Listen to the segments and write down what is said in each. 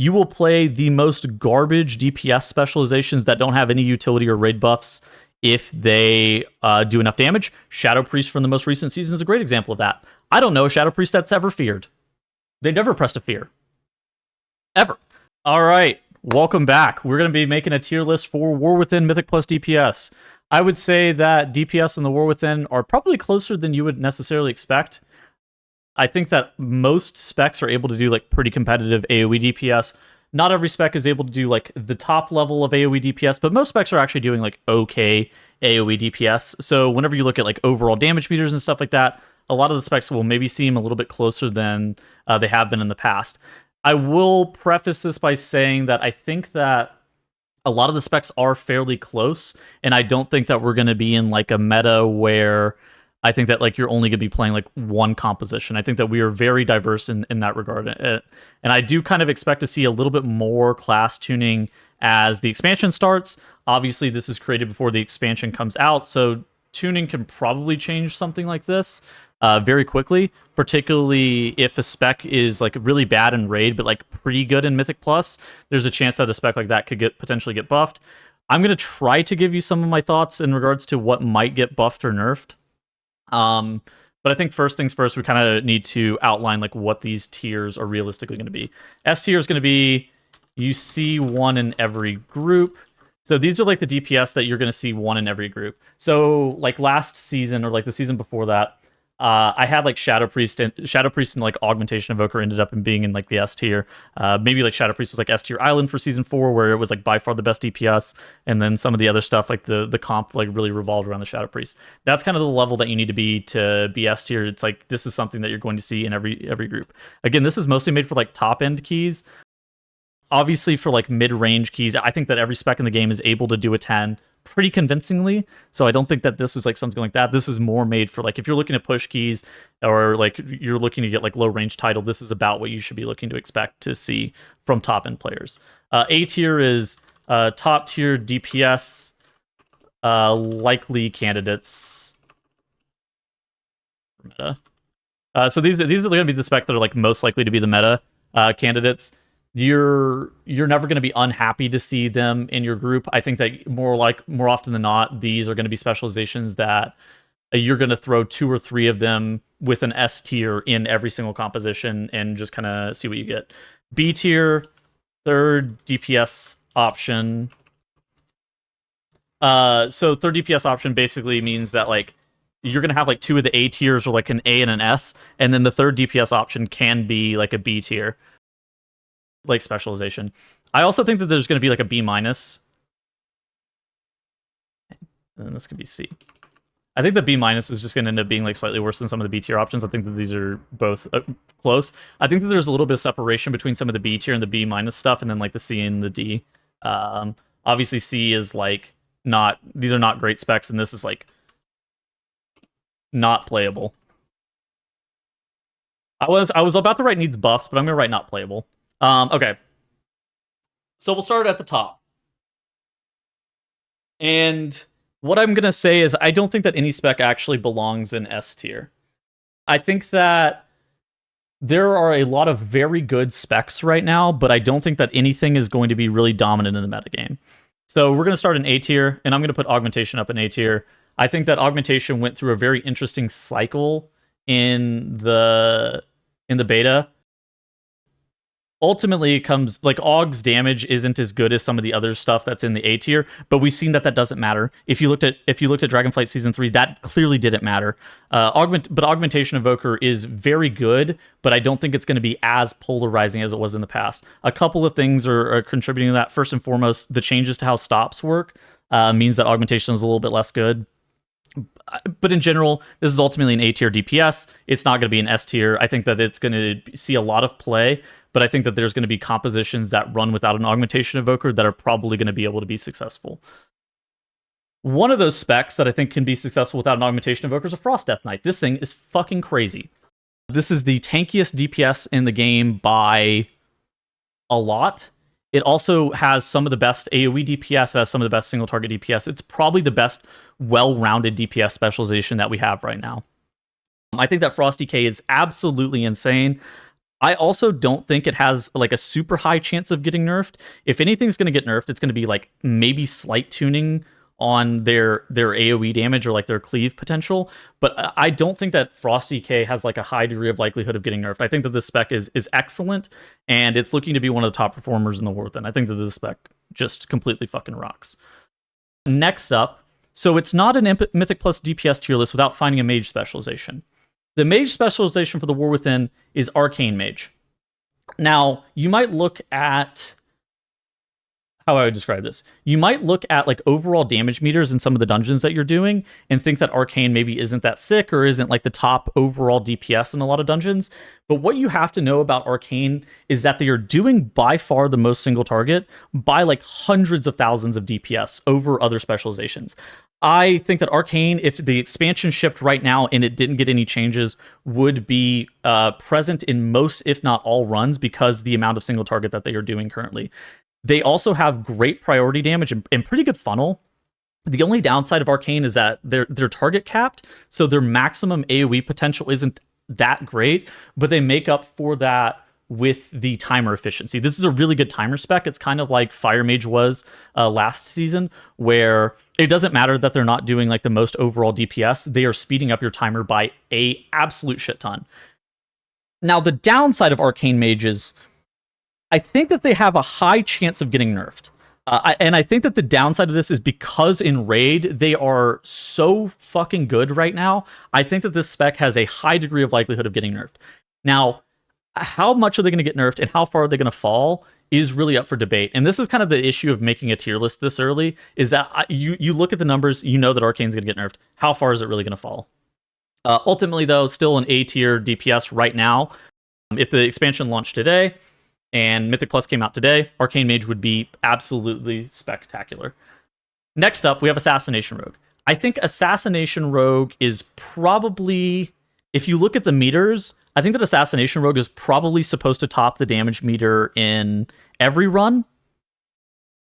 you will play the most garbage DPS specializations that don't have any utility or raid buffs if they do enough damage. Shadow Priest from the most recent season is a great example of that. I don't know a Shadow Priest that's ever feared. They never pressed a fear. Ever. All right, welcome back. We're going to be making a tier list for War Within Mythic plus DPS. I would say that DPS and the War Within are probably closer than you would necessarily expect. I think that most specs are able to do like pretty competitive AoE DPS. Not every spec is able to do like the top level of AoE DPS, but most specs are actually doing like okay AoE DPS. So whenever you look at like overall damage meters and stuff like that, a lot of the specs will maybe seem a little bit closer than they have been in the past. I will preface this by saying that I think that a lot of the specs are fairly close, and I don't think that we're going to be in like a meta where I think that like you're only going to be playing like one composition. I think that we are very diverse in that regard. And I do kind of expect to see a little bit more class tuning as the expansion starts. Obviously, this is created before the expansion comes out, so tuning can probably change something like this very quickly, particularly if a spec is like really bad in raid but like pretty good in Mythic plus. There's a chance that a spec like that could potentially get buffed. I'm going to try to give you some of my thoughts in regards to what might get buffed or nerfed. But I think first things first, we kind of need to outline like what these tiers are realistically going to be. S tier is going to be, you see one in every group. So these are like the DPS that you're going to see one in every group. So like last season or like the season before that, I had like Shadow Priest and like Augmentation Evoker ended up in being in like the S tier. Maybe like Shadow Priest was like S tier Island for season 4, where it was like by far the best DPS, and then some of the other stuff like the comp like really revolved around the Shadow Priest. That's kind of the level that you need to be S tier. It's like this is something that you're going to see in every group. Again, this is mostly made for like top end keys. Obviously, for like mid-range keys, I think that every spec in the game is able to do a 10 pretty convincingly. So I don't think that this is like something like that. This is more made for like if you're looking at push keys or like you're looking to get like low-range title, this is about what you should be looking to expect to see from top-end players. A tier is top-tier DPS likely candidates for meta. So these are going to be the specs that are like most likely to be the meta candidates. You're never going to be unhappy to see them in your group. I think that more often than not, these are going to be specializations that you're going to throw 2 or 3 of them with an S tier in every single composition and just kind of see what you get. B tier, third DPS option. So third DPS option basically means that like you're going to have like 2 of the A tiers or like an A and an S, and then the third DPS option can be like a B tier like specialization. I also think that there's going to be like a B minus, and then this could be C. I think the B minus is just going to end up being like slightly worse than some of the B tier options. I think that these are both close. I think that there's a little bit of separation between some of the B tier and the B minus stuff, and then like the C and the D. Obviously C is like these are not great specs, and this is like not playable. I was about to write needs buffs, but I'm going to write not playable. Okay. So we'll start at the top. And what I'm going to say is I don't think that any spec actually belongs in S tier. I think that there are a lot of very good specs right now, but I don't think that anything is going to be really dominant in the metagame. So we're going to start in A tier, and I'm going to put Augmentation up in A tier. I think that Augmentation went through a very interesting cycle in the beta. Ultimately, it comes like Aug's damage isn't as good as some of the other stuff that's in the A tier, but we've seen that doesn't matter. If you looked at Dragonflight Season 3, that clearly didn't matter. But Augmentation Evoker is very good, but I don't think it's going to be as polarizing as it was in the past. A couple of things are contributing to that. First and foremost, the changes to how stops work means that Augmentation is a little bit less good. But in general, this is ultimately an A tier DPS. It's not going to be an S tier. I think that it's going to see a lot of play, but I think that there's going to be compositions that run without an Augmentation Evoker that are probably going to be able to be successful. One of those specs that I think can be successful without an Augmentation Evoker is a Frost Death Knight. This thing is fucking crazy. This is the tankiest DPS in the game by a lot. It also has some of the best AoE DPS, has some of the best single target DPS. It's probably the best well-rounded DPS specialization that we have right now. I think that Frost DK is absolutely insane. I also don't think it has like a super high chance of getting nerfed. If anything's going to get nerfed, it's going to be like maybe slight tuning on their AoE damage or like their cleave potential. But I don't think that Frost DK has like a high degree of likelihood of getting nerfed. I think that this spec is excellent, and it's looking to be one of the top performers in the world. And I think that this spec just completely fucking rocks. Next up, so it's not an Mythic plus DPS tier list without finding a mage specialization. The mage specialization for the War Within is Arcane Mage. Now, you might look at how I would describe this. You might look at like overall damage meters in some of the dungeons that you're doing and think that Arcane maybe isn't that sick or isn't like the top overall DPS in a lot of dungeons. But what you have to know about Arcane is that they are doing by far the most single target by like hundreds of thousands of DPS over other specializations. I think that Arcane, if the expansion shipped right now and it didn't get any changes, would be present in most, if not all, runs because the amount of single target that they are doing currently. They also have great priority damage and pretty good funnel. The only downside of Arcane is that they're target capped, so their maximum AoE potential isn't that great, but they make up for that with the timer efficiency. This is a really good timer spec. It's kind of like Fire Mage was last season, where it doesn't matter that they're not doing like the most overall DPS. They are speeding up your timer by a absolute shit ton. Now, the downside of Arcane Mage is I think that they have a high chance of getting nerfed. And I think that the downside of this is because in Raid, they are so fucking good right now. I think that this spec has a high degree of likelihood of getting nerfed. Now, how much are they going to get nerfed and how far are they going to fall is really up for debate. And this is kind of the issue of making a tier list this early, is that you look at the numbers, you know that Arcane's going to get nerfed. How far is it really going to fall? Ultimately, though, still an A tier DPS right now. If the expansion launched today and Mythic Plus came out today, Arcane Mage would be absolutely spectacular. Next up, we have Assassination Rogue. I think Assassination Rogue is probably, if you look at the meters, I think that Assassination Rogue is probably supposed to top the damage meter in every run,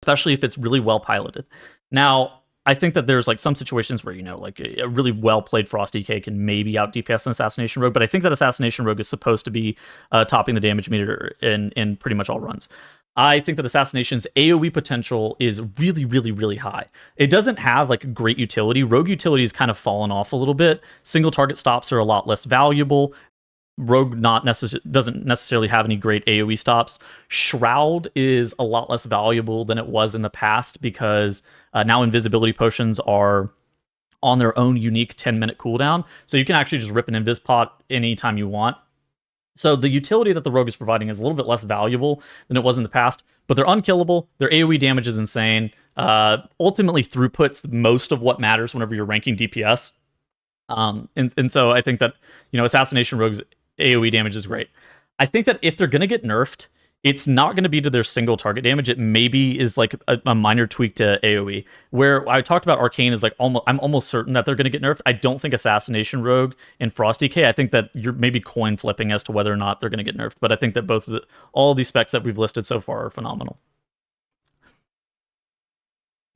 especially if it's really well piloted. Now, I think that there's like some situations where, you know, like a really well played Frost DK can maybe out DPS an Assassination Rogue, but I think that Assassination Rogue is supposed to be topping the damage meter in pretty much all runs. I think that Assassination's AoE potential is really, really, really high. It doesn't have like great utility. Rogue utility has kind of fallen off a little bit. Single target stops are a lot less valuable. Rogue doesn't necessarily have any great AoE stops. Shroud is a lot less valuable than it was in the past because now invisibility potions are on their own unique 10-minute cooldown. So you can actually just rip an invis pot anytime you want. So the utility that the Rogue is providing is a little bit less valuable than it was in the past, but they're unkillable. Their AoE damage is insane. Ultimately, throughput's most of what matters whenever you're ranking DPS. And so I think that, you know, Assassination Rogue's AoE damage is great. I think that if they're going to get nerfed, it's not going to be to their single target damage. It maybe is like a minor tweak to AoE. Where I talked about Arcane is like I'm almost certain that they're going to get nerfed. I don't think Assassination Rogue and Frost DK. I think that you're maybe coin flipping as to whether or not they're going to get nerfed. But I think that all of these specs that we've listed so far are phenomenal.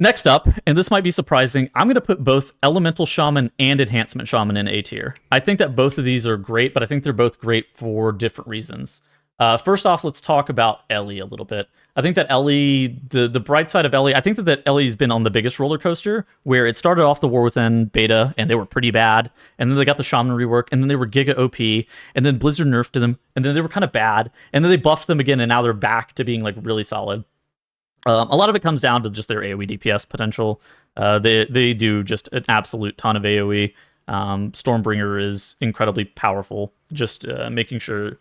Next up, and this might be surprising, I'm going to put both Elemental Shaman and Enhancement Shaman in A tier. I think that both of these are great, but I think they're both great for different reasons. First off, let's talk about Ele a little bit. I think that Ele, the bright side of Ele, I think that Ele's been on the biggest roller coaster, where it started off the War Within beta, and they were pretty bad, and then they got the Shaman rework, and then they were giga OP, and then Blizzard nerfed them, and then they were kind of bad, and then they buffed them again, and now they're back to being like really solid. A lot of it comes down to just their AoE DPS potential. They do just an absolute ton of AoE. Stormbringer is incredibly powerful. Just making sure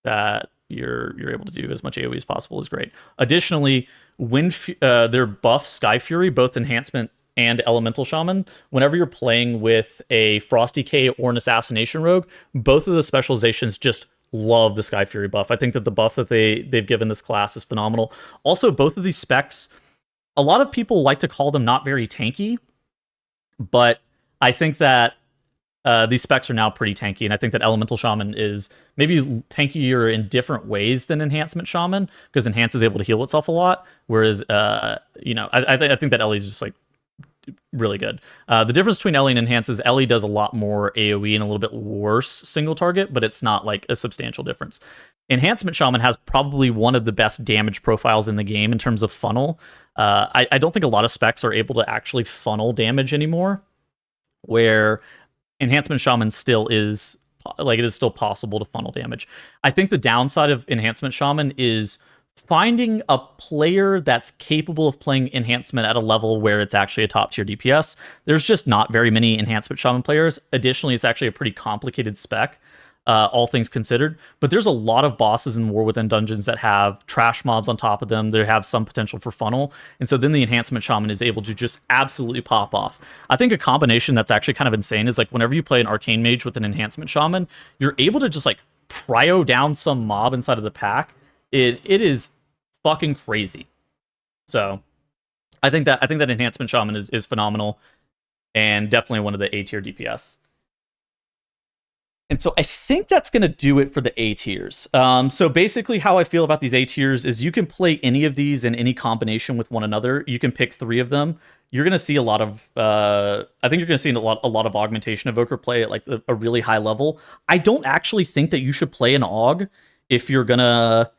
that you're able to do as much AoE as possible is great. Additionally, their buff Sky Fury, both Enhancement and Elemental Shaman, whenever you're playing with a Frost DK or an Assassination Rogue, both of those specializations just love the Sky Fury buff. I think that the buff that they've given this class is phenomenal. Also, both of these specs, a lot of people like to call them not very tanky, but I think that these specs are now pretty tanky, and I think that Elemental Shaman is maybe tankier in different ways than Enhancement Shaman, because Enhance is able to heal itself a lot, whereas I think that Ele is just like really good. The difference between Ele and Enhance is Ele does a lot more AoE and a little bit worse single target, but it's not like a substantial difference. Enhancement Shaman has probably one of the best damage profiles in the game in terms of funnel. I don't think a lot of specs are able to actually funnel damage anymore, where Enhancement Shaman still is, like, it is still possible to funnel damage. I think the downside of Enhancement Shaman is finding a player that's capable of playing Enhancement at a level where it's actually a top tier DPS. There's just not very many Enhancement Shaman players. Additionally, it's actually a pretty complicated spec, all things considered. But there's a lot of bosses in War Within Dungeons that have trash mobs on top of them. They have some potential for funnel. And so then the Enhancement Shaman is able to just absolutely pop off. I think a combination that's actually kind of insane is like whenever you play an Arcane Mage with an Enhancement Shaman, you're able to just like prio down some mob inside of the pack. It is fucking crazy. So I think that Enhancement Shaman is phenomenal and definitely one of the A tier DPS. And so I think that's going to do it for the A tiers. So basically how I feel about these A tiers is you can play any of these in any combination with one another. You can pick 3 of them. You're going to see a lot of, I think you're going to see a lot of Augmentation Evoker play at like a really high level. I don't actually think that you should play an Aug if you're going to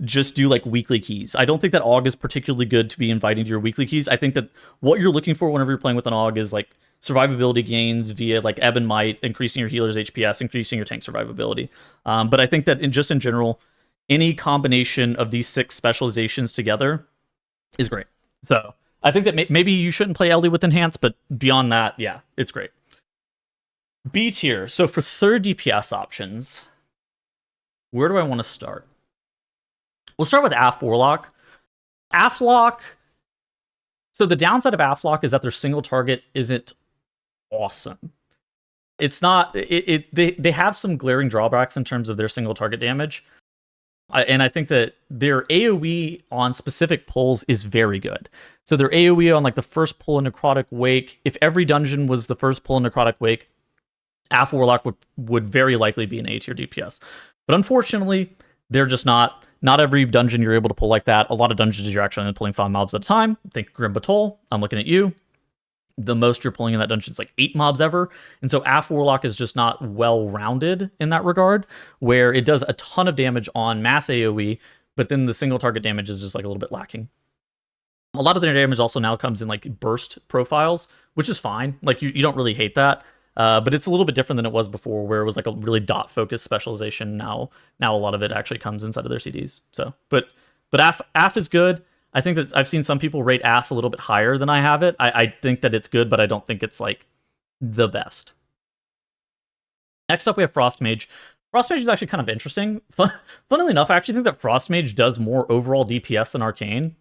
just do like weekly keys. I don't think that Aug is particularly good to be inviting to your weekly keys. I think that what you're looking for whenever you're playing with an Aug is like survivability gains via like Ebb and Might, increasing your healer's HPS, increasing your tank survivability. But I think that in general, any combination of these 6 specializations together is great. So I think that maybe you shouldn't play Ele with Enhance, but beyond that, yeah, it's great. B tier. So for third DPS options, where do I want to start? We'll start with Aff Warlock. Aff Lock. So the downside of Aff Lock is that their single target isn't awesome. It's not. They have some glaring drawbacks in terms of their single target damage, and I think that their AOE on specific pulls is very good. So their AOE on like the first pull in Necrotic Wake, if every dungeon was the first pull in Necrotic Wake, Aff Warlock would very likely be an A tier DPS. But unfortunately, they're just not. Not every dungeon you're able to pull like that. A lot of dungeons you're actually only pulling 5 mobs at a time. Think Grim Batol. I'm looking at you. The most you're pulling in that dungeon is like 8 mobs ever. And so Aff Warlock is just not well-rounded in that regard, where it does a ton of damage on mass AoE, but then the single target damage is just like a little bit lacking. A lot of their damage also now comes in like burst profiles, which is fine. Like you don't really hate that. But it's a little bit different than it was before, where it was like a really dot-focused specialization. Now a lot of it actually comes inside of their CDs. So, but Aff is good. I think that I've seen some people rate Aff a little bit higher than I have it. I think that it's good, but I don't think it's like the best. Next up, we have Frost Mage. Frost Mage is actually kind of interesting. Funnily enough, I actually think that Frost Mage does more overall DPS than Arcane.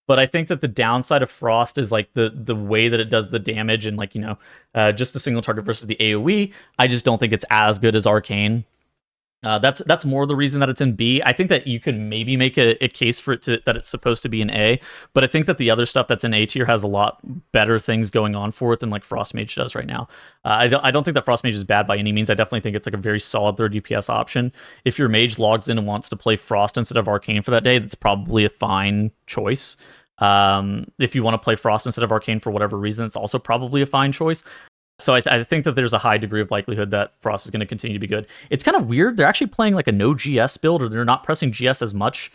But I think that the downside of Frost is like the way that it does the damage and like, just the single target versus the AoE. I just don't think it's as good as Arcane. That's more the reason that it's in B. I think that you could maybe make a case for it that it's supposed to be in A, but I think that the other stuff that's in A tier has a lot better things going on for it than like Frost Mage does right now. I don't think that Frost Mage is bad by any means. I definitely think it's like a very solid third DPS option. If your mage logs in and wants to play Frost instead of Arcane for that day, that's probably a fine choice. If you want to play Frost instead of Arcane for whatever reason, it's also probably a fine choice. So I think that there's a high degree of likelihood that Frost is going to continue to be good. It's kind of weird. They're actually playing like a no GS build, or they're not pressing GS as much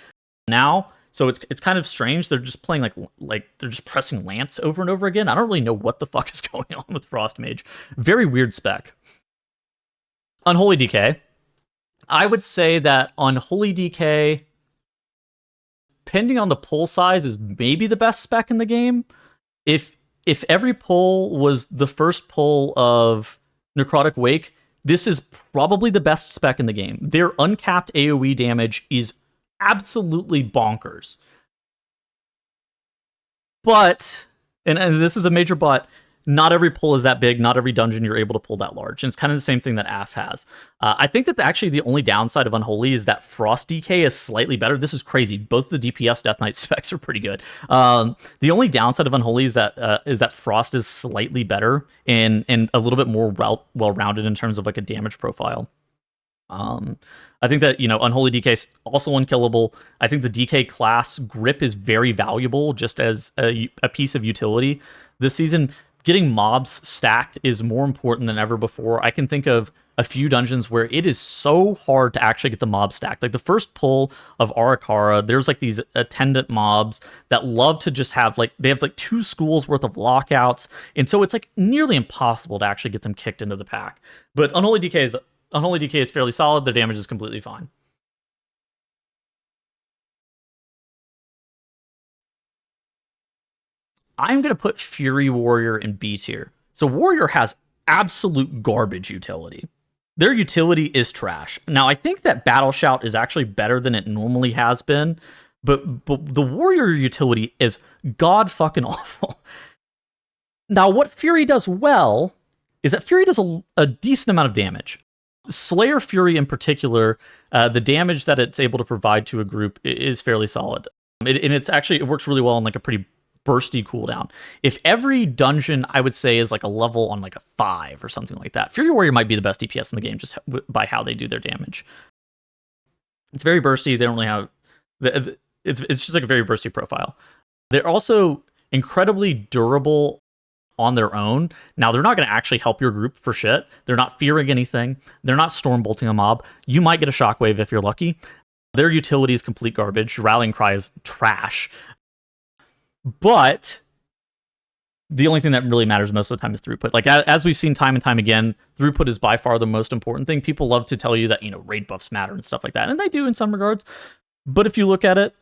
now. So it's kind of strange. They're just playing like they're just pressing Lance over and over again. I don't really know what the fuck is going on with Frost Mage. Very weird spec. Unholy DK. I would say that Unholy DK, depending on the pull size, is maybe the best spec in the game. If every pull was the first pull of Necrotic Wake, this is probably the best spec in the game. Their uncapped AoE damage is absolutely bonkers. But, and this is a major but, not every pull is that big. Not every dungeon you're able to pull that large. And it's kind of the same thing that Aff has. I think that actually the only downside of Unholy is that Frost DK is slightly better. This is crazy. Both the DPS Death Knight specs are pretty good. The only downside of Unholy is that Frost is slightly better and a little bit more well-rounded in terms of like a damage profile. I think that, Unholy DK is also unkillable. I think the DK class grip is very valuable just as a piece of utility this season. Getting mobs stacked is more important than ever before. I can think of a few dungeons where it is so hard to actually get the mob stacked. Like the first pull of Arakara, there's like these attendant mobs that love to just have they have like 2 schools worth of lockouts. And so it's like nearly impossible to actually get them kicked into the pack. But Unholy DK is fairly solid. Their damage is completely fine. I'm going to put Fury Warrior in B tier. So Warrior has absolute garbage utility. Their utility is trash. Now, I think that Battle Shout is actually better than it normally has been, but the Warrior utility is god fucking awful. Now, what Fury does well is that Fury does a decent amount of damage. Slayer Fury in particular, the damage that it's able to provide to a group is fairly solid. It works really well on like a pretty bursty cooldown. If every dungeon, I would say, is like a level on like a 5 or something like that, Fury Warrior might be the best DPS in the game just by how they do their damage. It's very bursty. They don't really have... It's just like a very bursty profile. They're also incredibly durable on their own. Now, they're not going to actually help your group for shit. They're not fearing anything. They're not storm bolting a mob. You might get a shockwave if you're lucky. Their utility is complete garbage. Rallying Cry is trash. But the only thing that really matters most of the time is throughput. Like, as we've seen time and time again, throughput is by far the most important thing. People love to tell you that, raid buffs matter and stuff like that, and they do in some regards. But if you look at it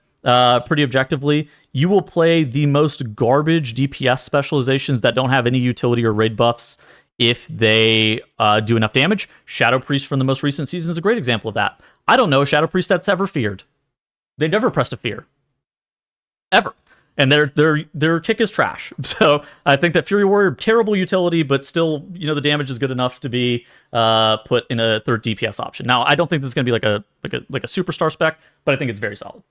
pretty objectively, you will play the most garbage DPS specializations that don't have any utility or raid buffs if they do enough damage. Shadow Priest from the most recent season is a great example of that. I don't know a Shadow Priest that's ever feared. They never pressed a fear. Ever. And their kick is trash. So I think that Fury Warrior, terrible utility, but still, the damage is good enough to be put in a 3rd DPS option. Now, I don't think this is going to be like a superstar spec, but I think it's very solid.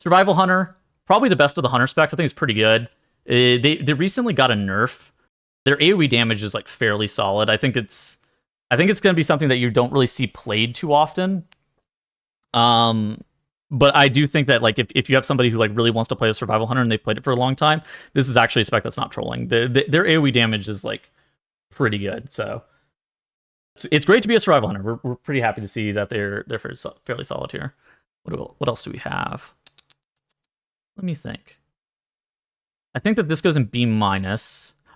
Survival Hunter, probably the best of the Hunter specs. I think it's pretty good. They recently got a nerf. Their AoE damage is like fairly solid. I think it's going to be something that you don't really see played too often. But I do think that, like, if you have somebody who like really wants to play a Survival Hunter and they've played it for a long time, this is actually a spec that's not trolling. Their AoE damage is like pretty good, so it's great to be a Survival Hunter. We're pretty happy to see that they're fairly solid here. What else do we have? Let me think. I think that this goes in B-.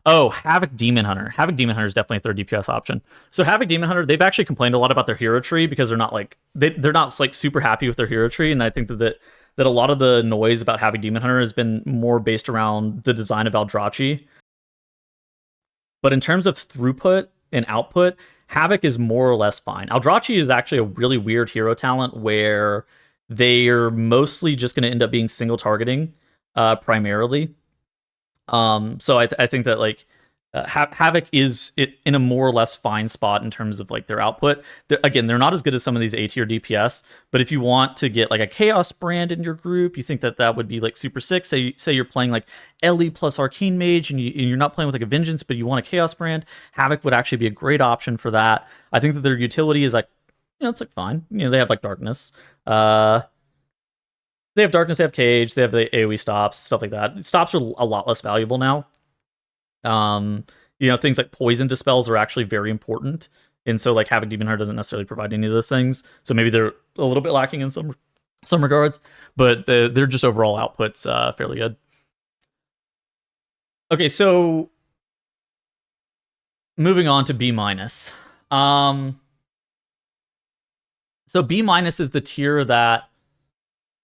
Oh, Havoc Demon Hunter. Havoc Demon Hunter is definitely a 3rd DPS option. So Havoc Demon Hunter, they've actually complained a lot about their hero tree because they're not like super happy with their hero tree, and I think that a lot of the noise about Havoc Demon Hunter has been more based around the design of Eldrachi. But in terms of throughput and output, Havoc is more or less fine. Eldrachi is actually a really weird hero talent where they're mostly just going to end up being single targeting primarily. So I think that like Havoc is in a more or less fine spot in terms of like their output. They're not as good as some of these A tier DPS, but if you want to get like a Chaos brand in your group, you think that would be like super sick. Say you're playing like Ele plus Arcane Mage and you're not playing with like a Vengeance, but you want a Chaos brand, Havoc would actually be a great option for that. I think that their utility is like, it's like fine. They have like Darkness. They have Darkness, they have Cage, they have the AoE stops, stuff like that. Stops are a lot less valuable now. Things like Poison Dispels are actually very important. And so like Havoc Demon Hunter doesn't necessarily provide any of those things. So maybe they're a little bit lacking in some regards, but they're just overall outputs fairly good. Okay, so moving on to B-. So B- is the tier that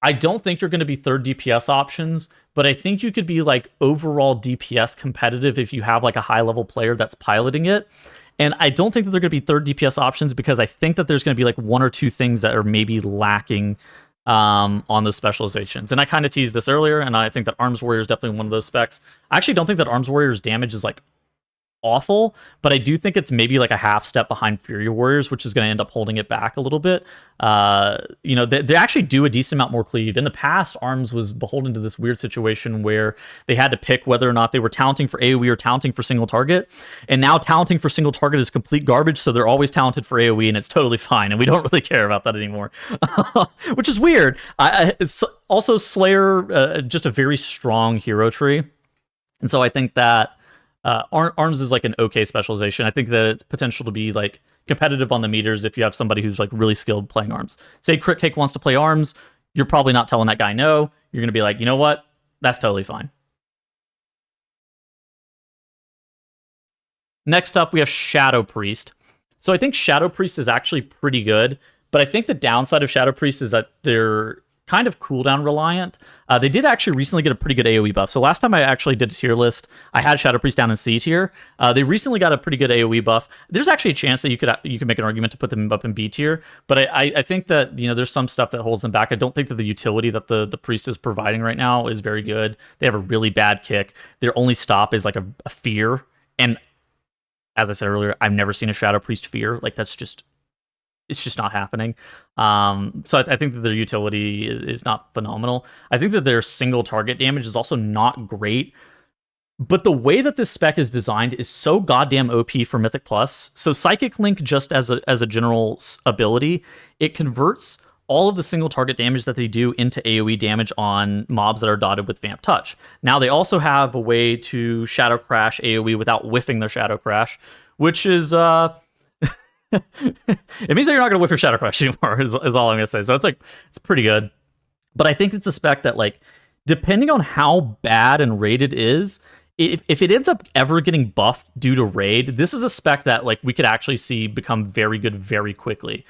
I don't think you're going to be 3rd DPS options, but I think you could be like overall DPS competitive if you have like a high level player that's piloting it. And I don't think that they're going to be 3rd DPS options because I think that there's going to be like 1 or 2 things that are maybe lacking on those specializations. And I kind of teased this earlier, and I think that Arms Warrior is definitely one of those specs. I actually don't think that Arms Warrior's damage is like awful, but I do think it's maybe like a half step behind Fury Warriors, which is going to end up holding it back a little bit. You know, they actually do a decent amount more cleave. In the past, Arms was beholden to this weird situation where they had to pick whether or not they were talenting for AoE or talenting for single target, and now talenting for single target is complete garbage, so they're always talented for AoE, and it's totally fine, and we don't really care about that anymore, which is weird. It's also Slayer, just a very strong hero tree, and so I think that Arms is like an okay specialization. I think that it's potential to be like competitive on the meters if you have somebody who's like really skilled playing Arms. Say Crit Cake wants to play Arms, you're probably not telling that guy no. You're going to be like, you know what? That's totally fine. Next up, we have Shadow Priest. So I think Shadow Priest is actually pretty good, but I think the downside of Shadow Priest is that they're kind of cooldown reliant. They did actually recently get a pretty good AoE buff. So last time I actually did a tier list, I had Shadow Priest down in C tier. They recently got a pretty good AoE buff. There's actually a chance that you could make an argument to put them up in B tier, but I think that, you know, there's some stuff that holds them back. I don't think that the utility that the priest is providing right now is very good. They have a really bad kick. Their only stop is like a fear, and as I said earlier, I've never seen a Shadow Priest fear. Like it's just not happening. So I think that their utility is not phenomenal. I think that their single target damage is also not great. But the way that this spec is designed is so goddamn OP for Mythic Plus. So Psychic Link, just as a general ability, it converts all of the single target damage that they do into AoE damage on mobs that are dotted with Vamp Touch. Now they also have a way to Shadow Crash AoE without whiffing their Shadow Crash, which is it means that you're not going to whiff your Shadow Crash anymore, is all I'm going to say. So it's pretty good. But I think it's a spec that, like, depending on how bad and rated is, if it ends up ever getting buffed due to raid, this is a spec that, like, we could actually see become very good very quickly.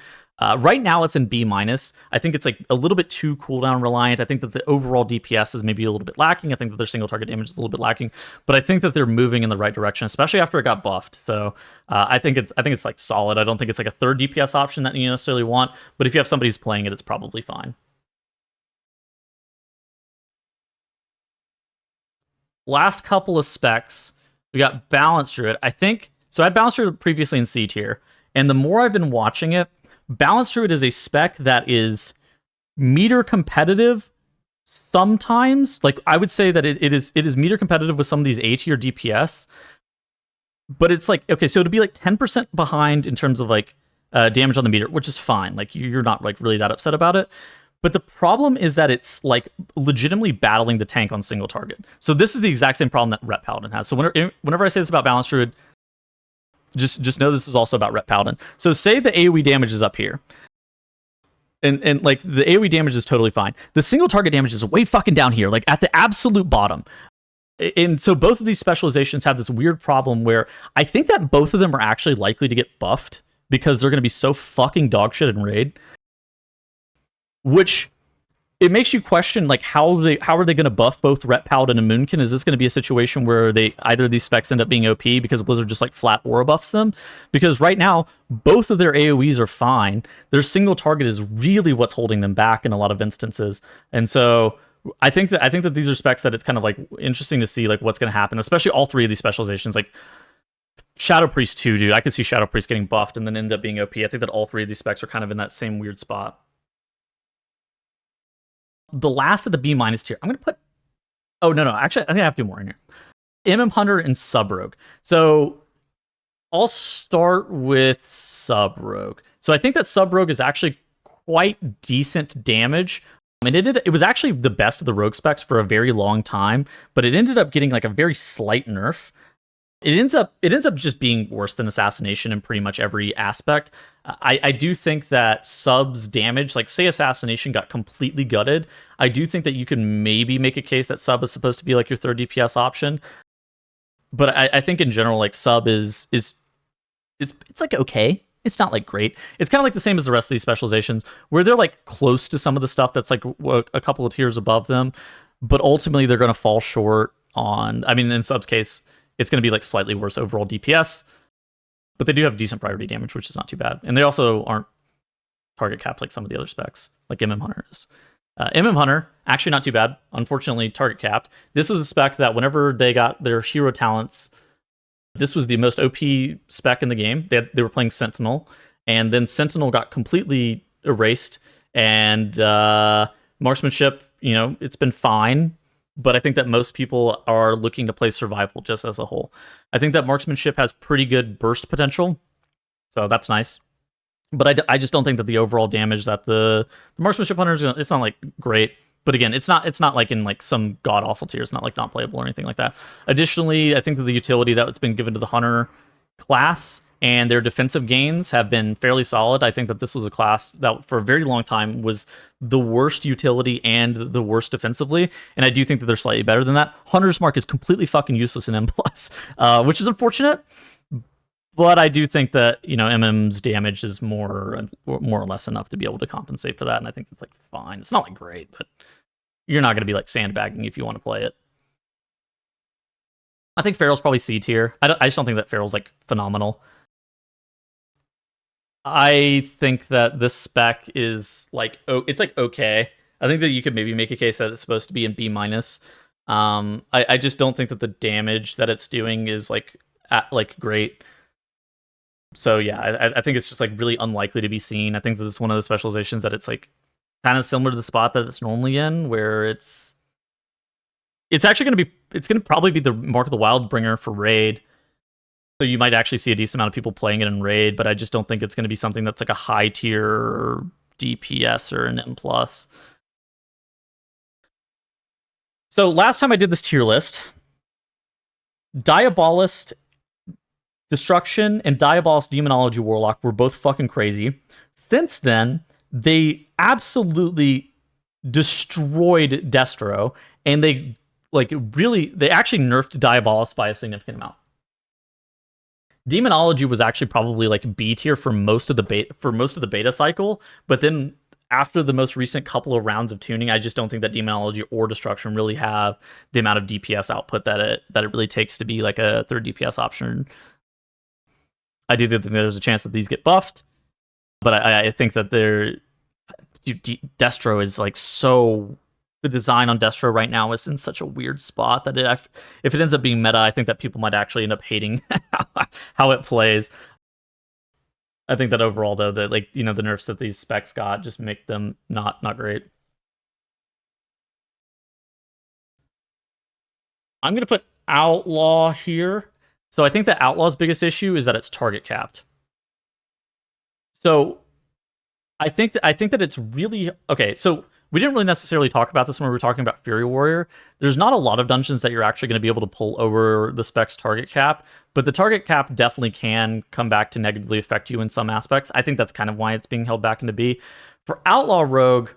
Right now it's in B-. I think it's like a little bit too cooldown reliant. I think that the overall DPS is maybe a little bit lacking. I think that their single target damage is a little bit lacking, but I think that they're moving in the right direction, especially after it got buffed. So I think it's like solid. I don't think it's like a third DPS option that you necessarily want, but if you have somebody who's playing it, it's probably fine. Last couple of specs, we got Balanced Druid. I had Balanced Druid previously in C tier, and the more I've been watching it, Balanced Druid is a spec that is meter competitive sometimes. Like, I would say that it is meter competitive with some of these A tier DPS, but it's like, okay, so to be like 10% behind in terms of like damage on the meter, which is fine. Like, you're not like really that upset about it. But the problem is that it's like legitimately battling the tank on single target. So this is the exact same problem that Ret Paladin has. So whenever I say this about Balanced Druid, just know this is also about Ret Paladin. So say the AoE damage is up here. And like the AoE damage is totally fine. The single target damage is way fucking down here, like at the absolute bottom. And so both of these specializations have this weird problem where I think that both of them are actually likely to get buffed because they're going to be so fucking dog shit in raid. Which it makes you question, like, how are they going to buff both Ret Paladin and Moonkin? Is this going to be a situation where either of these specs end up being OP because Blizzard just like flat aura buffs them? Because right now, both of their AoEs are fine. Their single target is really what's holding them back in a lot of instances. And so I think that these are specs that it's kind of like interesting to see like what's going to happen, especially all three of these specializations. Like Shadow Priest too, dude. I could see Shadow Priest getting buffed and then end up being OP. I think that all three of these specs are kind of in that same weird spot. The last of the B- tier, I'm going to put... Oh, no. Actually, I think I have two more in here. Hunter and Sub Rogue. So I'll start with Sub Rogue. So I think that Sub Rogue is actually quite decent damage. And it was actually the best of the Rogue specs for a very long time, but it ended up getting like a very slight nerf. It ends up just being worse than Assassination in pretty much every aspect. I do think that Sub's damage, like say Assassination got completely gutted, I do think that you can maybe make a case that Sub is supposed to be like your third DPS option. But I think in general, like Sub is it's like okay. It's not like great. It's kind of like the same as the rest of these specializations, where they're like close to some of the stuff that's like a couple of tiers above them, but ultimately they're going to fall short on. I mean, in Sub's case, it's going to be like slightly worse overall DPS, but they do have decent priority damage, which is not too bad. And they also aren't target capped like some of the other specs, like Hunter is. Hunter, actually not too bad. Unfortunately, target capped. This was a spec that whenever they got their hero talents This was the most OP spec in the game. They were playing Sentinel, and then Sentinel got completely erased, and marksmanship, it's been fine, but I think that most people are looking to play survival just as a whole. I think that marksmanship has pretty good burst potential, so that's nice. But I just don't think that the overall damage that the marksmanship hunters, it's not like great. But again, it's not like in like some god awful tier. It's not like not playable or anything like that. Additionally, I think that the utility that's been given to the hunter class and their defensive gains have been fairly solid. I think that this was a class that for a very long time was the worst utility and the worst defensively. And I do think that they're slightly better than that. Hunter's Mark is completely fucking useless in M+, which is unfortunate. But I do think that, MM's damage is more or less enough to be able to compensate for that. And I think it's like fine. It's not like great, but you're not going to be like sandbagging if you want to play it. I think Feral's probably C tier. I just don't think that Feral's like phenomenal. I think that this spec is like, it's like okay. I think that you could maybe make a case that it's supposed to be in B-. I just don't think that the damage that it's doing is like great. So yeah, I think it's just like really unlikely to be seen. I think that it's one of the specializations that it's like kind of similar to the spot that it's normally in, where it's actually going to probably be the Mark of the Wildbringer for raid. So you might actually see a decent amount of people playing it in raid, but I just don't think it's going to be something that's like a high tier DPS or an M+. So last time I did this tier list, Diabolist Destruction and Diabolist Demonology Warlock were both fucking crazy. Since then, they absolutely destroyed Destro, and they actually nerfed Diabolist by a significant amount. Demonology was actually probably like B tier for most of the beta cycle, but then after the most recent couple of rounds of tuning, I just don't think that Demonology or Destruction really have the amount of DPS output that it really takes to be like a third DPS option. I do think there's a chance that these get buffed, but I think that Destro is like so. The design on Destro right now is in such a weird spot that if it ends up being meta, I think that people might actually end up hating how it plays. I think that overall, though, that the nerfs that these specs got just make them not great. I'm gonna put Outlaw here. So I think that Outlaw's biggest issue is that it's target capped. So I think that it's really okay. So we didn't really necessarily talk about this when we were talking about Fury Warrior. There's not a lot of dungeons that you're actually going to be able to pull over the spec's target cap, but the target cap definitely can come back to negatively affect you in some aspects. I think that's kind of why it's being held back into B. For Outlaw Rogue,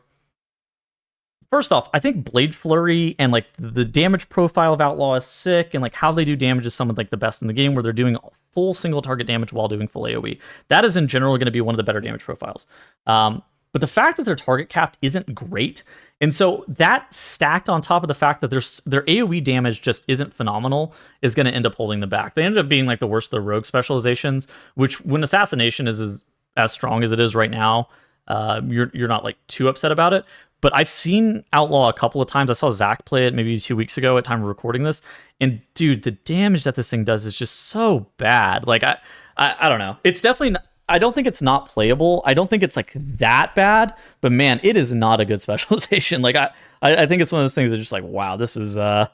first off, I think Blade Flurry and like the damage profile of Outlaw is sick, and like how they do damage is some of like the best in the game, where they're doing full single target damage while doing full AoE. That is in general going to be one of the better damage profiles. But the fact that their target capped isn't great, and so that stacked on top of the fact that their AoE damage just isn't phenomenal, is going to end up holding them back. They ended up being like the worst of the rogue specializations, which when Assassination is as strong as it is right now, you're not like too upset about it. But I've seen Outlaw a couple of times. I saw Zach play it maybe 2 weeks ago at time of recording this, and dude, the damage that this thing does is just so bad. Like I don't know. It's definitely not, I don't think it's not playable. I don't think it's like that bad, but man, it is not a good specialization. Like I think it's one of those things that's just like, wow, this is I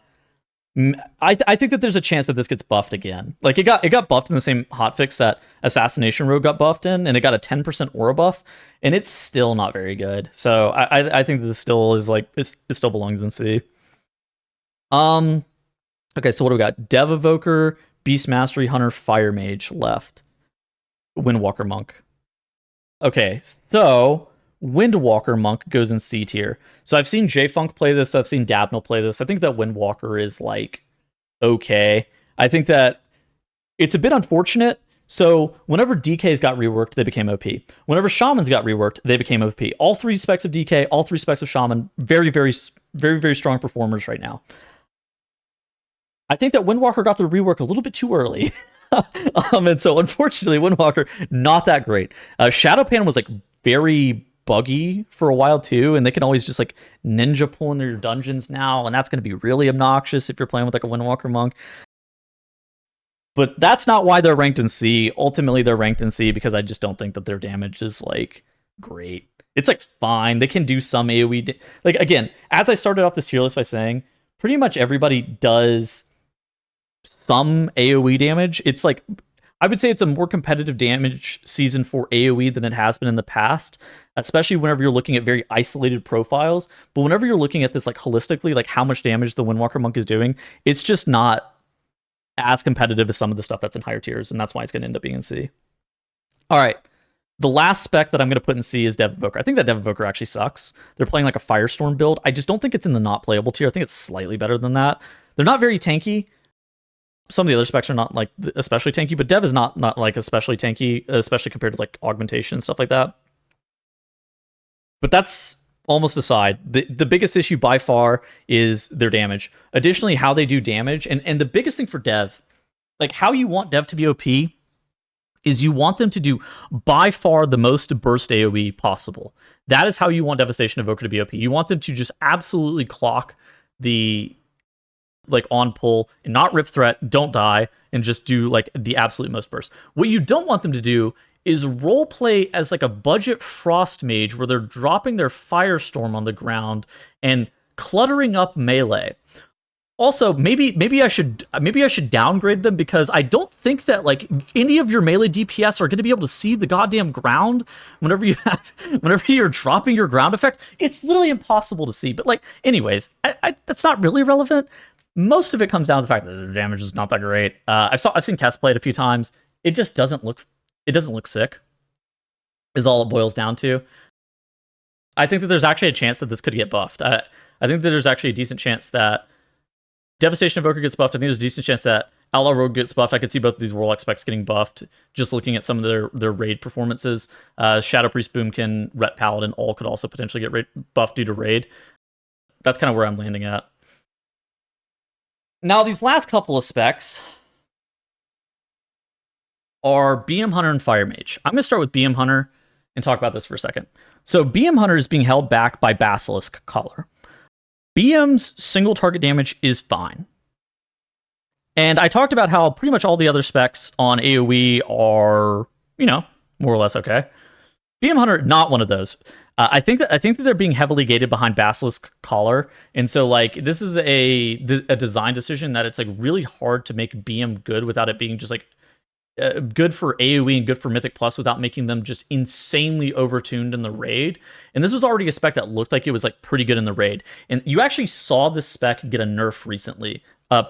think that there's a chance that this gets buffed again. Like it got buffed in the same hotfix that Assassination Rogue got buffed in, and it got a 10% aura buff, and it's still not very good. So I think that this still is like it still belongs in C. Okay, so what do we got? Dev Evoker, Beast Mastery Hunter, Fire Mage left. Windwalker Monk. Okay, so Windwalker Monk goes in C tier. So I've seen J-Funk play this. I've seen Dabnell play this. I think that Windwalker is like okay. I think that it's a bit unfortunate. So whenever DKs got reworked, they became OP. Whenever Shamans got reworked, they became OP. All three specs of DK, all three specs of Shaman, very, very, very, very strong performers right now. I think that Windwalker got the rework a little bit too early. And so unfortunately, Windwalker, not that great. Shadowpan was like very buggy for a while too, and they can always just like ninja pull in their dungeons now, and that's going to be really obnoxious if you're playing with like a Windwalker Monk. But that's not why they're ranked in C. Ultimately, they're ranked in C because I just don't think that their damage is like great. It's like fine. They can do some AoE. Like again, as I started off this tier list by saying, pretty much everybody does some AoE damage. It's like, I would say it's a more competitive damage season for AoE than it has been in the past, especially whenever you're looking at very isolated profiles. But whenever you're looking at this like holistically, like how much damage the Windwalker Monk is doing, it's just not as competitive as some of the stuff that's in higher tiers, and that's why it's going to end up being in C. All right. The last spec that I'm going to put in C is Dev Evoker. I think that Dev Evoker actually sucks. They're playing like a Firestorm build. I just don't think it's in the not playable tier. I think it's slightly better than that. They're not very tanky. Some of the other specs are not like especially tanky, but Dev is not like especially tanky, especially compared to like augmentation and stuff like that. But that's almost aside. The biggest issue by far is their damage. Additionally, how they do damage, and the biggest thing for Dev, like how you want Dev to be OP, is you want them to do by far the most burst AoE possible. That is how you want Devastation Evoker to be OP. You want them to just absolutely clock the like on pull and not rip threat, don't die, and just do like the absolute most burst. What you don't want them to do is role play as like a budget frost mage where they're dropping their Firestorm on the ground and cluttering up melee. Also, maybe I should downgrade them, because I don't think that like any of your melee DPS are going to be able to see the goddamn ground whenever you're dropping your ground effect. It's literally impossible to see. But like, anyways, that's not really relevant. Most of it comes down to the fact that the damage is not that great. I've seen Kess play it a few times. It just doesn't look sick. Is all it boils down to. I think that there's actually a chance that this could get buffed. I think that there's actually a decent chance that Devastation Evoker gets buffed. I think there's a decent chance that Outlaw Rogue gets buffed. I could see both of these Warlock specs getting buffed, just looking at some of their raid performances. Shadow Priest, Boomkin, Ret Paladin, all could also potentially get buffed due to raid. That's kind of where I'm landing at. Now, these last couple of specs are BM Hunter and Fire Mage. I'm going to start with BM Hunter and talk about this for a second. So BM Hunter is being held back by Basilisk Collar. BM's single target damage is fine. And I talked about how pretty much all the other specs on AoE are, more or less okay. BM Hunter, not one of those. I think that they're being heavily gated behind Basilisk Collar, and so like this is a design decision that it's like really hard to make BM good without it being just like good for AoE and good for Mythic Plus without making them just insanely overtuned in the raid. And this was already a spec that looked like it was like pretty good in the raid. And you actually saw this spec get a nerf recently,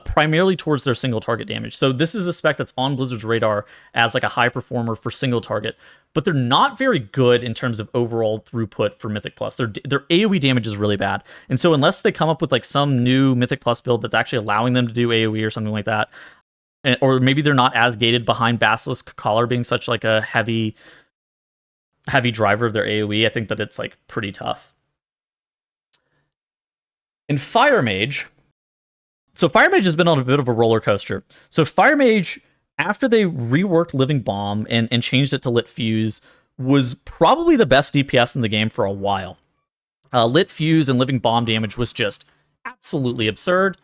primarily towards their single target damage. So this is a spec that's on Blizzard's radar as like a high performer for single target, but they're not very good in terms of overall throughput for Mythic Plus. Their AoE damage is really bad. And so unless they come up with like some new Mythic Plus build that's actually allowing them to do AoE or something like that, or maybe they're not as gated behind Basilisk Collar being such like a heavy driver of their AoE, I think that it's like pretty tough. In Fire Mage, so Fire Mage has been on a bit of a roller coaster. So Fire Mage, after they reworked Living Bomb and changed it to Lit Fuse, was probably the best DPS in the game for a while. Lit Fuse and Living Bomb damage was just absolutely absurd.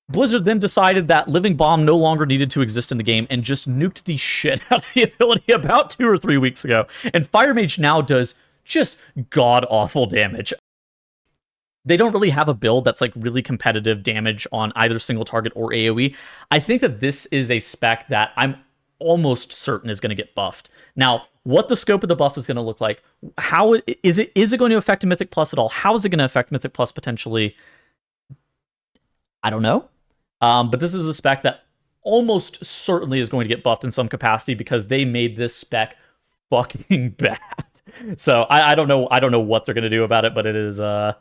Blizzard then decided that Living Bomb no longer needed to exist in the game and just nuked the shit out of the ability about 2 or 3 weeks ago. And Fire Mage now does just god-awful damage. They don't really have a build that's like really competitive damage on either single target or AoE. I think that this is a spec that I'm almost certain is going to get buffed. Now, what the scope of the buff is going to look like, how is it going to affect Mythic Plus at all? How is it going to affect Mythic Plus potentially? I don't know. But this is a spec that almost certainly is going to get buffed in some capacity because they made this spec fucking bad. So I don't know what they're gonna do about it, but it is Fire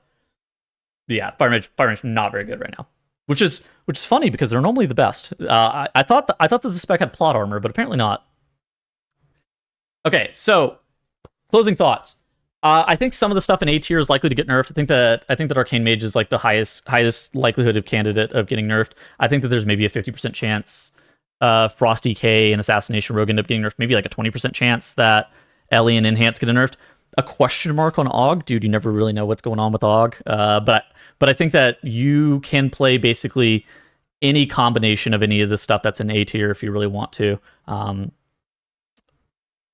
Mage not very good right now. Which is funny because they're normally the best. I thought that the spec had plot armor, but apparently not. Okay, so closing thoughts. I think some of the stuff in A tier is likely to get nerfed. I think that Arcane Mage is like the highest likelihood of candidate of getting nerfed. I think that there's maybe a 50% chance Frost DK and Assassination Rogue end up getting nerfed. Maybe like a 20% chance that Ele and Enhance get nerfed. A question mark on Aug, dude. You never really know what's going on with Aug. But I think that you can play basically any combination of any of the stuff that's in A tier if you really want to. I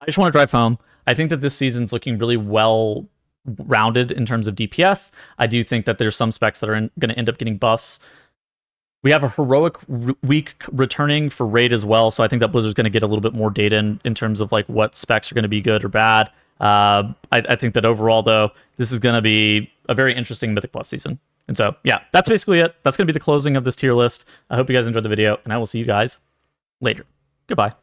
just want to drive home. I think that this season's looking really well rounded in terms of DPS. I do think that there's some specs that are going to end up getting buffs. We have a heroic week returning for raid as well, so I think that Blizzard's going to get a little bit more data in terms of like what specs are going to be good or bad. I think that overall, though, this is going to be a very interesting Mythic Plus season. And so, yeah, that's basically it. That's going to be the closing of this tier list. I hope you guys enjoyed the video, and I will see you guys later. Goodbye.